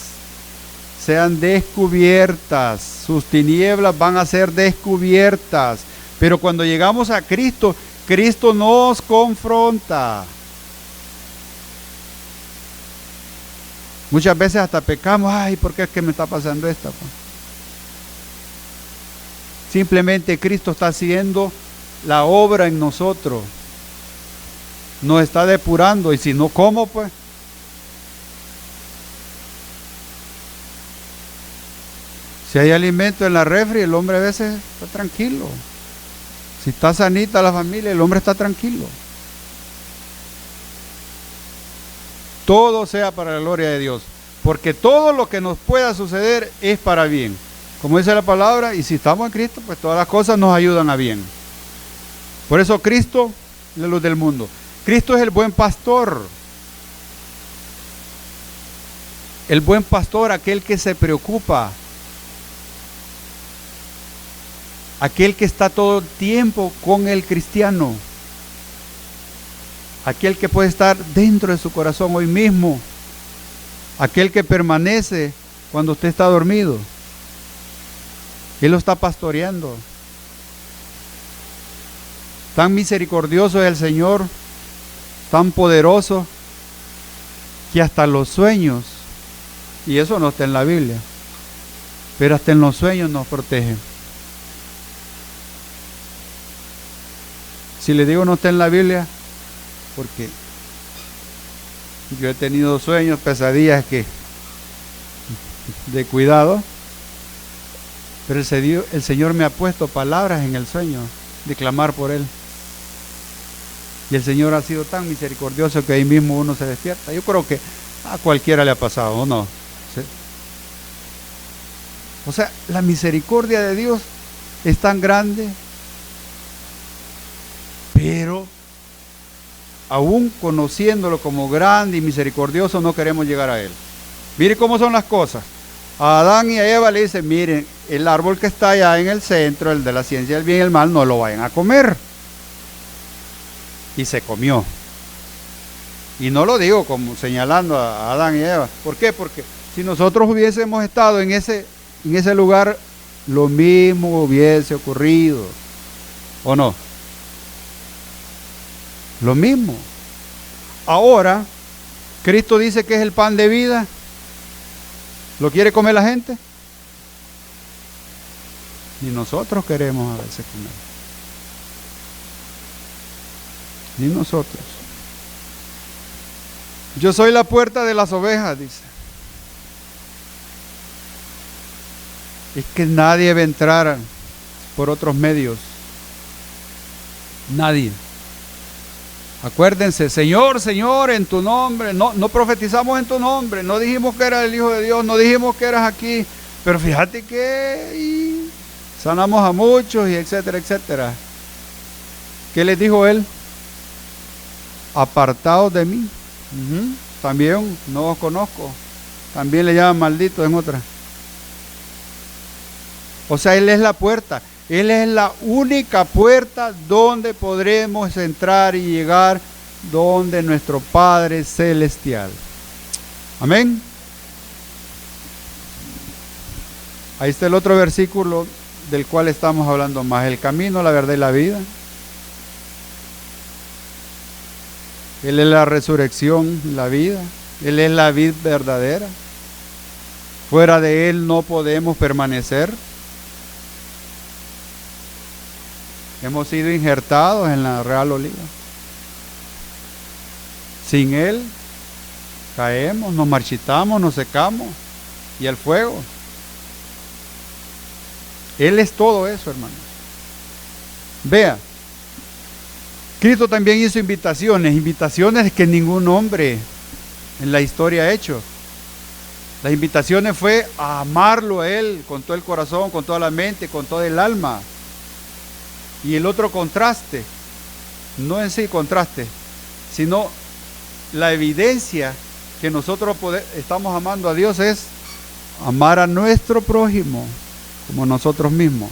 sean descubiertas. Sus tinieblas van a ser descubiertas. Pero cuando llegamos a Cristo, Cristo nos confronta. Muchas veces hasta pecamos. Ay, ¿por qué es que me está pasando esto? Simplemente Cristo está haciendo la obra en nosotros. Nos está depurando. Y si no, ¿cómo pues? Si hay alimento en la refri, el hombre a veces está tranquilo. Si está sanita la familia, el hombre está tranquilo. Todo sea para la gloria de Dios. Porque todo lo que nos pueda suceder es para bien. Como dice la palabra, y si estamos en Cristo, pues todas las cosas nos ayudan a bien. Por eso Cristo es la luz del mundo. Cristo es el buen pastor. El buen pastor, aquel que se preocupa aquel que está todo el tiempo con el cristiano, aquel que puede estar dentro de su corazón hoy mismo, aquel que permanece cuando usted está dormido. Él lo está pastoreando. Tan misericordioso es el Señor, tan poderoso, que hasta los sueños, y eso no está en la Biblia, pero hasta en los sueños nos protege. Si le digo no está en la Biblia, porque yo he tenido sueños, pesadillas de cuidado, pero el Señor me ha puesto palabras en el sueño de clamar por Él. Y el Señor ha sido tan misericordioso que ahí mismo uno se despierta. Yo creo que a cualquiera le ha pasado, ¿o no? ¿Sí? O sea, la misericordia de Dios es tan grande, pero aún conociéndolo como grande y misericordioso, no queremos llegar a Él. Mire cómo son las cosas. A Adán y a Eva le dicen, miren, el árbol que está allá en el centro, el de la ciencia del bien y el mal, no lo vayan a comer. Y se comió. Y no lo digo como señalando a Adán y Eva. ¿Por qué? Porque si nosotros hubiésemos estado en ese lugar, lo mismo hubiese ocurrido. ¿O no? Lo mismo. Ahora, Cristo dice que es el pan de vida. ¿Lo quiere comer la gente? Ni nosotros queremos a veces comer. Ni nosotros. Yo soy la puerta de las ovejas, dice. Es que nadie va a entrar por otros medios. Nadie. Acuérdense, Señor, Señor, en tu nombre. No profetizamos en tu nombre. No dijimos que eras el Hijo de Dios. No dijimos que eras aquí. Pero fíjate que sanamos a muchos y etcétera, etcétera. ¿Qué les dijo Él? Apartados de mí. También no os conozco. También le llaman malditos en otra. O sea, Él es la puerta. Él es la única puerta donde podremos entrar y llegar donde nuestro Padre Celestial. Amén. Ahí está el otro versículo del cual estamos hablando más. El camino, la verdad y la vida. Él es la resurrección, la vida. Él es la vid verdadera. Fuera de Él no podemos permanecer. Hemos sido injertados en la real oliva. Sin Él caemos, nos marchitamos, nos secamos y el fuego. Él es todo eso, hermanos. Vea, Cristo también hizo invitaciones que ningún hombre en la historia ha hecho. Las invitaciones fue a amarlo a Él con todo el corazón, con toda la mente, con toda el alma. Y el otro contraste, no en sí contraste, sino la evidencia que nosotros estamos amando a Dios es amar a nuestro prójimo como nosotros mismos.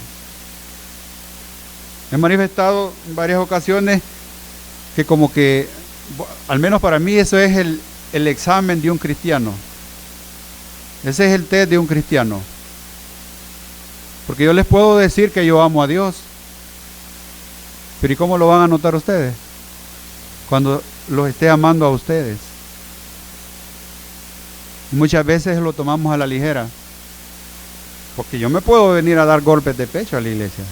He manifestado en varias ocasiones que como que, al menos para mí, eso es el examen de un cristiano. Ese es el test de un cristiano. Porque yo les puedo decir que yo amo a Dios. Pero ¿y cómo lo van a notar ustedes? Cuando los esté amando a ustedes. Muchas veces lo tomamos a la ligera. Porque yo me puedo venir a dar golpes de pecho a la iglesia.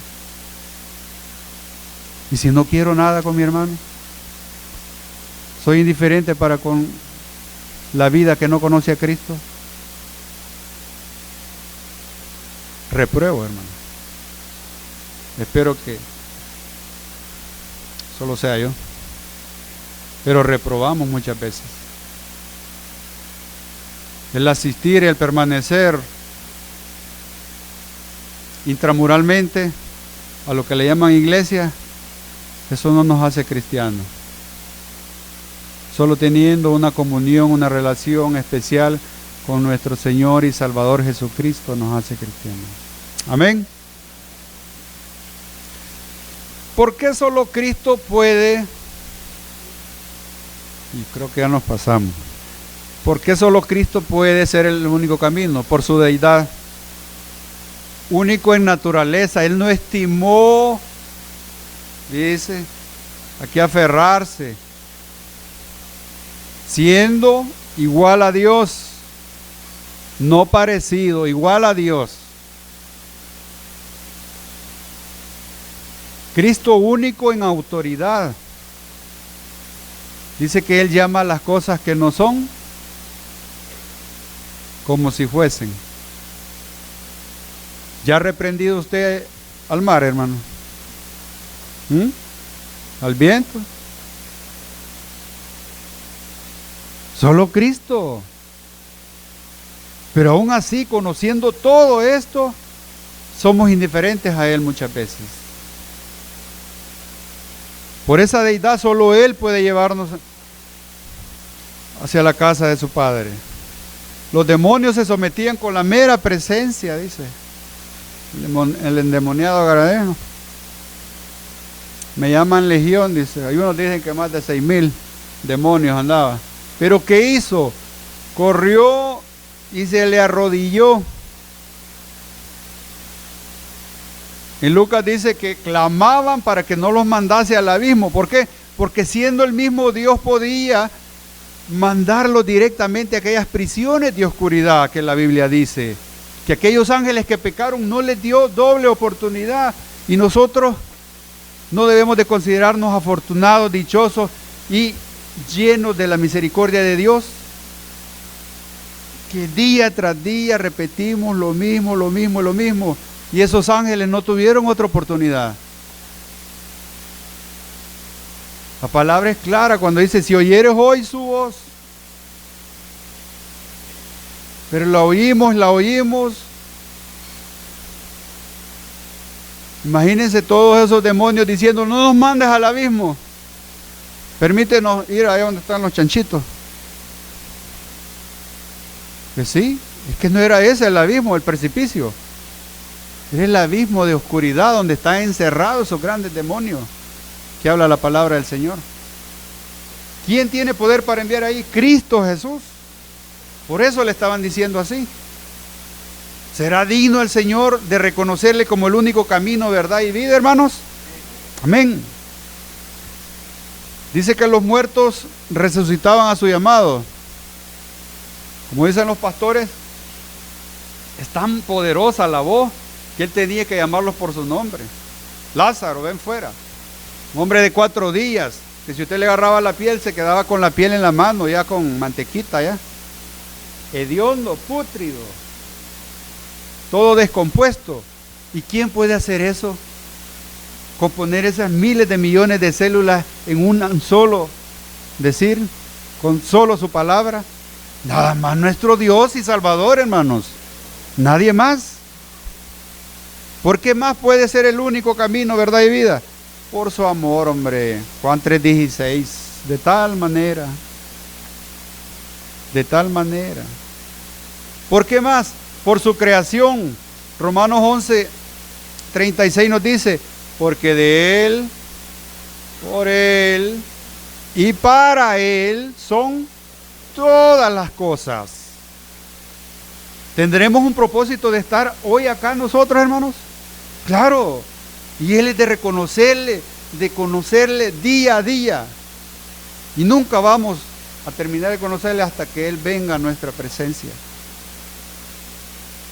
Y si no quiero nada con mi hermano, soy indiferente para con la vida que no conoce a Cristo, repruebo, hermano. Espero que solo sea yo, pero reprobamos muchas veces. El asistir, el permanecer intramuralmente a lo que le llaman iglesia, eso no nos hace cristianos. Solo teniendo una comunión, una relación especial con nuestro Señor y Salvador Jesucristo nos hace cristianos. Amén. ¿Por qué solo Cristo puede? Y creo que ya nos pasamos. ¿Por qué solo Cristo puede ser el único camino? Por su deidad. Único en naturaleza. Él no estimó, dice, aquí aferrarse, siendo igual a Dios, no parecido, igual a Dios. Cristo único en autoridad. Dice que Él llama a las cosas que no son como si fuesen. ¿Ya ha reprendido usted al mar, hermano? ¿Al viento? Solo Cristo. Pero aún así, conociendo todo esto, somos indiferentes a Él muchas veces. Por esa deidad solo Él puede llevarnos hacia la casa de su Padre. Los demonios se sometían con la mera presencia, dice el endemoniado gadareno. Me llaman legión, dice. Hay unos dicen que más de 6,000 demonios andaba. Pero ¿qué hizo? Corrió y se le arrodilló. En Lucas dice que clamaban para que no los mandase al abismo. ¿Por qué? Porque siendo el mismo Dios podía mandarlos directamente a aquellas prisiones de oscuridad que la Biblia dice. Que aquellos ángeles que pecaron no les dio doble oportunidad. Y nosotros no debemos de considerarnos afortunados, dichosos y llenos de la misericordia de Dios. Que día tras día repetimos lo mismo, lo mismo, lo mismo. Y esos ángeles no tuvieron otra oportunidad. La palabra es clara cuando dice, si oyeres hoy su voz. Pero la oímos. Imagínense todos esos demonios diciendo, no nos mandes al abismo. Permítenos ir allá donde están los chanchitos. Que sí, es que no era ese el abismo, el precipicio. Era el abismo de oscuridad donde están encerrados esos grandes demonios que habla la palabra del Señor. ¿Quién tiene poder para enviar ahí? Cristo Jesús. Por eso le estaban diciendo así. ¿Será digno el Señor de reconocerle como el único camino, verdad y vida, hermanos? Amén. Dice que los muertos resucitaban a su llamado. Como dicen los pastores, es tan poderosa la voz que él tenía que llamarlos por su nombre. Lázaro, ven fuera. Un hombre de 4 días, que si usted le agarraba la piel, se quedaba con la piel en la mano, ya con mantequita, ya. Hediondo, pútrido, todo descompuesto. ¿Y quién puede hacer eso? Componer esas miles de millones de células en un solo decir, con solo su palabra. Nada más nuestro Dios y Salvador, hermanos. Nadie más. ¿Por qué más puede ser el único camino, verdad y vida? Por su amor, hombre. Juan 3:16. De tal manera. ¿Por qué más? Por su creación. Romanos 11:36 nos dice, porque de Él, por Él y para Él son todas las cosas. ¿Tendremos un propósito de estar hoy acá nosotros, hermanos? Claro. Y Él es de reconocerle, de conocerle día a día. Y nunca vamos a terminar de conocerle hasta que Él venga a nuestra presencia.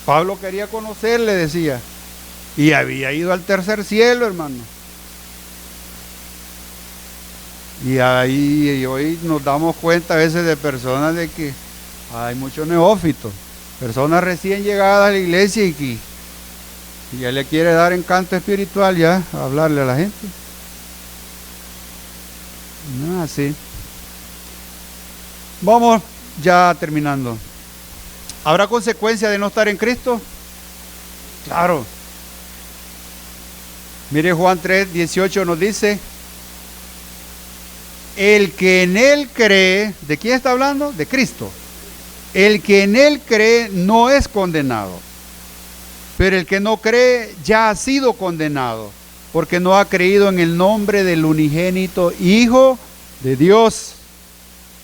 Pablo quería conocerle, decía, y había ido al tercer cielo, hermano. Y hoy nos damos cuenta a veces de personas de que hay muchos neófitos, personas recién llegadas a la iglesia y que ya le quiere dar encanto espiritual ya, a hablarle a la gente. No es así. Vamos ya terminando. ¿Habrá consecuencia de no estar en Cristo? Claro. Mire, Juan 3:18 nos dice, el que en Él cree, ¿de quién está hablando? De Cristo. El que en Él cree no es condenado, pero el que no cree ya ha sido condenado, porque no ha creído en el nombre del unigénito Hijo de Dios.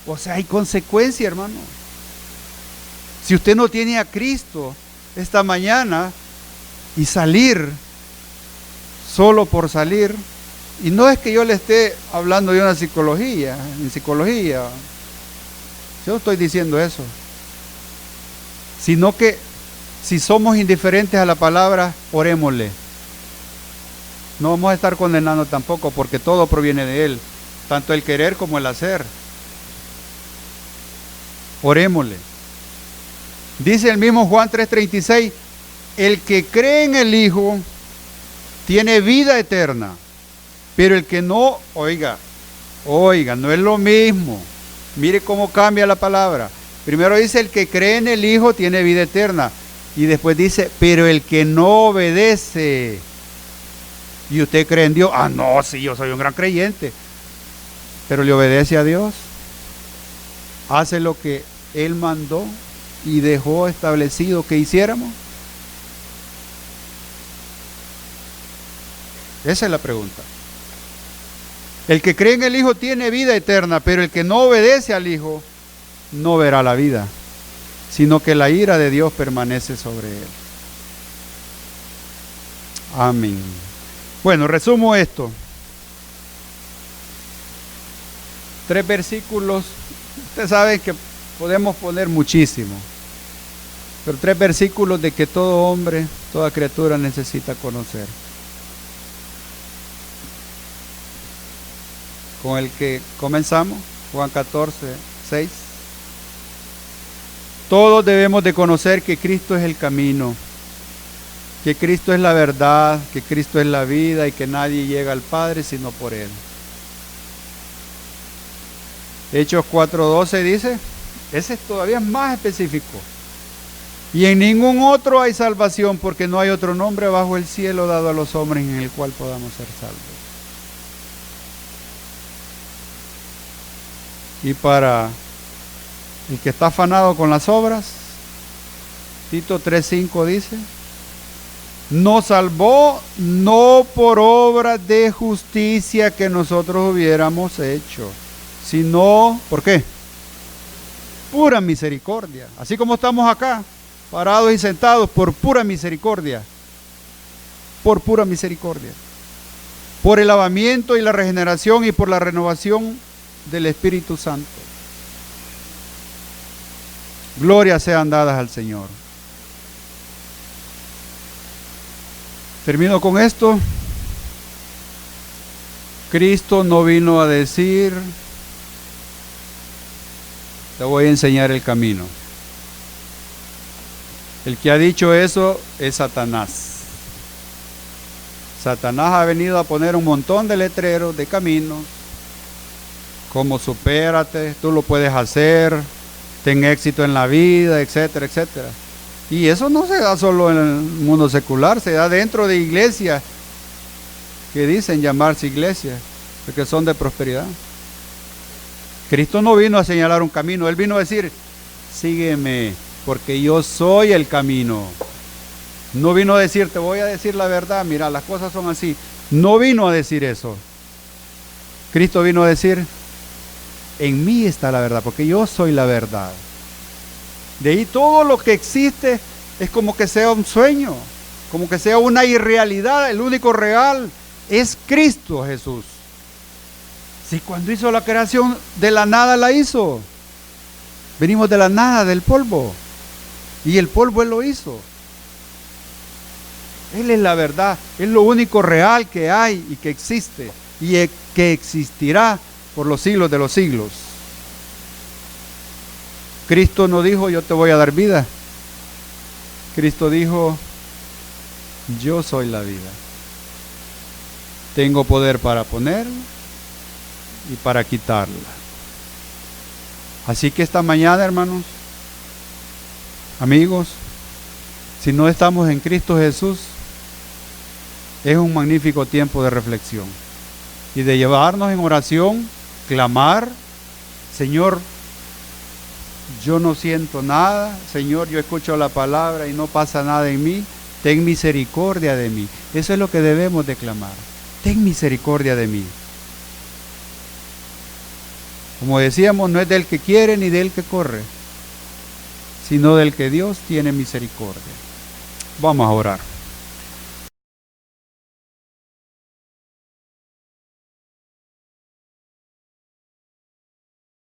O sea, hay consecuencia, hermano. Si usted no tiene a Cristo esta mañana y salir solo por salir, y no es que yo le esté hablando de una psicología, en psicología, yo no estoy diciendo eso, sino que si somos indiferentes a la palabra, orémosle. No vamos a estar condenando tampoco, porque todo proviene de Él, tanto el querer como el hacer. Orémosle. Dice el mismo Juan 3:36, el que cree en el Hijo tiene vida eterna, pero el que no, oiga, no es lo mismo. Mire cómo cambia la palabra. Primero dice, el que cree en el Hijo tiene vida eterna, y después dice, pero el que no obedece. ¿Y usted cree en Dios? Ah, no, sí, yo soy un gran creyente. Pero le obedece a Dios. Hace lo que Él mandó y dejó establecido que hiciéramos. Esa es la pregunta. El que cree en el Hijo tiene vida eterna, pero el que no obedece al Hijo no verá la vida, sino que la ira de Dios permanece sobre él. Amén. Bueno, resumo esto. 3 versículos. Usted sabe que podemos poner muchísimo, pero 3 versículos de que todo hombre, toda criatura necesita conocer. Con el que comenzamos, Juan 14:6. Todos debemos de conocer que Cristo es el camino, que Cristo es la verdad, que Cristo es la vida y que nadie llega al Padre sino por Él. Hechos 4:12 dice, ese es todavía más específico. Y en ningún otro hay salvación, porque no hay otro nombre bajo el cielo dado a los hombres en el cual podamos ser salvos. Y para el que está afanado con las obras, Tito 3:5 dice, nos salvó no por obras de justicia que nosotros hubiéramos hecho, sino, ¿por qué? Pura misericordia. Así como estamos acá, parados y sentados, por pura misericordia. Por pura misericordia. Por el lavamiento y la regeneración y por la renovación del Espíritu Santo. Glorias sean dadas al Señor. Termino con esto. Cristo no vino a decir, te voy a enseñar el camino. El que ha dicho eso es Satanás. Satanás ha venido a poner un montón de letreros, de caminos, como supérate, tú lo puedes hacer, ten éxito en la vida, etcétera, etcétera. Y eso no se da solo en el mundo secular, se da dentro de iglesias que dicen llamarse iglesias, porque son de prosperidad. Cristo no vino a señalar un camino, Él vino a decir, sígueme, porque yo soy el camino. No vino a decir, te voy a decir la verdad, mira, las cosas son así. No vino a decir eso. Cristo vino a decir, en mí está la verdad, porque yo soy la verdad. De ahí todo lo que existe es como que sea un sueño, como que sea una irrealidad. El único real es Cristo Jesús. Si cuando hizo la creación de la nada la hizo. Venimos de la nada, del polvo. Y el polvo Él lo hizo. Él es la verdad, es lo único real que hay y que existe y que existirá por los siglos de los siglos. Cristo no dijo, yo te voy a dar vida. Cristo dijo, yo soy la vida. Tengo poder para ponerla y para quitarla. Así que esta mañana, hermanos, amigos, si no estamos en Cristo Jesús, es un magnífico tiempo de reflexión y de llevarnos en oración, clamar, Señor, yo no siento nada, Señor, yo escucho la palabra y no pasa nada en mí, ten misericordia de mí. Eso es lo que debemos de clamar. ten misericordia de mí. Como decíamos, no es del que quiere ni del que corre, sino del que Dios tiene misericordia. Vamos a orar.